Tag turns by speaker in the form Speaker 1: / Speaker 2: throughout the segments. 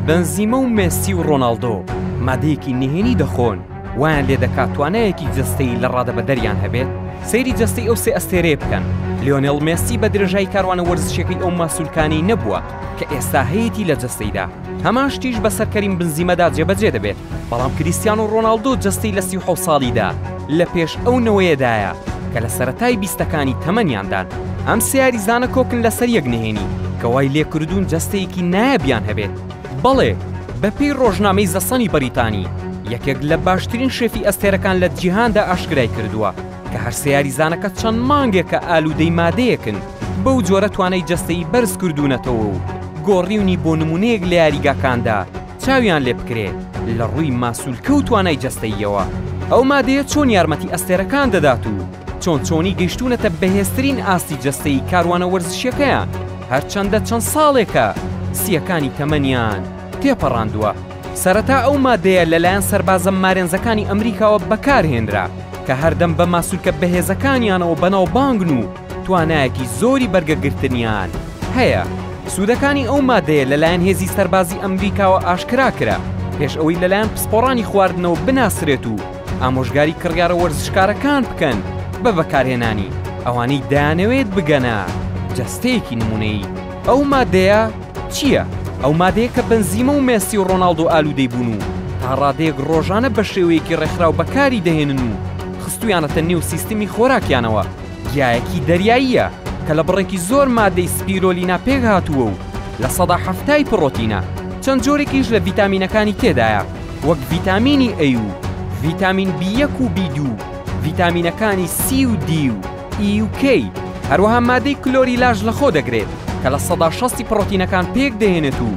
Speaker 1: بنزیمە و مێسی و ڕۆناڵدۆ مادەیەکی نهێنی دەخۆن وایان لێ دەکات توانایەکی جەستەی لە ڕادەبەدەریان هەبێت سەیری جەستەی ئەو سێ ئەستێرەیە بکەن. لیۆنێل مێسی بە درێژایی کاروانە وەرزشەکەی ئەو ماسوولکانی نەبووە کە ئێستا هەیەی لە جەستەیدا. هەمان شتیش بەسەر کەریم بنزیمەدا جێبەجێ دەبێت، بەڵام کریستیانۆ ڕۆناڵدۆ جەستەی لە 37 ساڵیدا لە پێش ئەو نەوەیەدایە کە لە سەرەتای بیستەکانی تەمەنیاندان. ئەم سێ یاریزانە کۆکن لەسەر یەک نهێنی کە وای لێکردوون جەستەیەکی نایەبیان هەبێت. بەڵێ بەپێی ڕۆژنامەی زەسەنی بەریتانی یەکێک لە باشترین شێفی ئەستێرەکان لە جیهاندا ئاشکرای کردووە کە هەر سێ یاریزانەکە چەند مانگێکە ئالوودەی مادەیەکن بەو جۆرە توانای جەستەی بەرز کردوونەتەوە و گۆڕیونی بۆ نمونەیەک لە یاریگاکاندا چاویان لێ بکرێت لە ڕووی ماسوولکە و توانای جەستەییەوە. ئەو مادەیە چۆن یارمەتی ئەستێرەکان دەدات و چۆنی گەیشتونەتە بەهێزترین ئاستی جەستەی کاروانە وەرزشیەکەیان هەرچەندە چەند ساڵێکە سیەکانی تەمەنیان تێپەڕاندووە. سەرەتا ئەو مادەیە لەلایەن سەربازە مارێنزەکانی ئەمریکاوە بەکارهێنرا کە هەردەم بە ماسوولکە بەهێزەکانیانەوە بەناوبانگن و توانایەکی زۆری بەرگەگرتنیان هەیە. سوودەکانی ئەو مادەیە لەلایەن هێزی سەربازی ئەمریکاوە ئاشکرا کرا پێش ئەوەی لەلایەن پسپۆڕانی خواردنەوە بناسرێت و ئامۆژگاری کڕیارە وەرزشکارەکان بکەن بە بەکارهێنانی ئەوانەی دایانەوێت بگەنە جەستەیەکی نمونەیی. ئەو مادەیە چییە؟ ئەو مادەیە کە بنزیمە و مێسی و ڕۆناڵدۆ ئالوودەی بوون و تا ڕادەیەک ڕۆژانە بە شێوەیەکی ڕێکخراو بەکاری دەهێنن و خستویانەتە نێو سیستمی خۆراکیانەوە. گیایەکی دەریاییە کە لە بڕێکی زۆر مادەی سپیرۆلینا پێک هاتووە و لە ١٧٠ پڕۆتینە. چەند جۆرێکیش لە ڤیتامینەکانی تێدایە وەک ڤیتامینی ئەی و ڤیتامین B1 و B2، ڤیتامینەکانی C و D و E و K. هەروەها مادەی کلۆریلاژ لەخۆ دەگرێت کە لە ١٦٠ پڕۆتینەکان پێک دەهێنێت و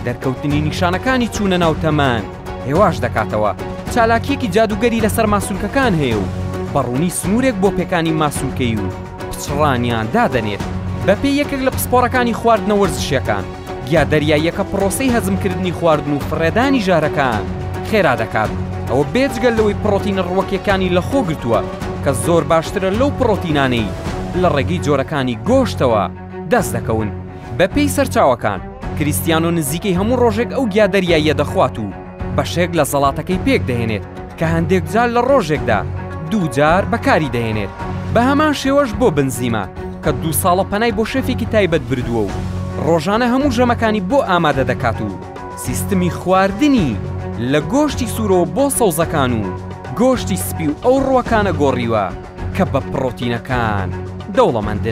Speaker 1: دەرکەوتنی نیشانەکانی چوونە ناو تەمان هێواش دەکاتەوە. چالاکیەکی جادوگەری لەسەر ماسوولکەکان هەیە و بەڕوونی سنوورێک بۆ پێکانی ماسوولکەی و پچڕانیان دادەنێت. بەپێی یەکێک لە پسپۆڕەکانی خواردنە وەرزشیەکان گیا دەریاییەکە پرۆسەی هەزمکردنی خواردن و فڕێدانی ژارەکان خێرا دەکات. ئەوە بێجگەل لەوەی پڕۆتینە ڕوەکیەکانی لەخۆ گرتووە کە زۆر باشترە لەو پڕۆتینانەی لە ڕێگەی جۆرەکانی گۆشتەوە دەست دەکەون. بەپێی سەرچاوەکان کریستیانۆ نزیکەی هەموو ڕۆژێک ئەو گیا دەریاییە دەخوات و بەشێک لە زەڵاتەکەی پێک دەهێنێت کە هەندێک جار لە ڕۆژێکدا 2 جار بەکاری دەهێنێت. بە هەمان شێوەش بۆ بنزیمە کە 2 ساڵە پەنای بۆ شێفێکی تایبەت بردووە و ڕۆژانە هەموو ژەمەکانی بۆ ئامادە دەکات و سیستمی خواردنی لە گۆشتی سوورەوە بۆ سەوزەکان و گۆشتی سپی و ئەو ڕووەکانە گۆڕیوە کە بە پڕۆتینەکان دەوڵەمەندن.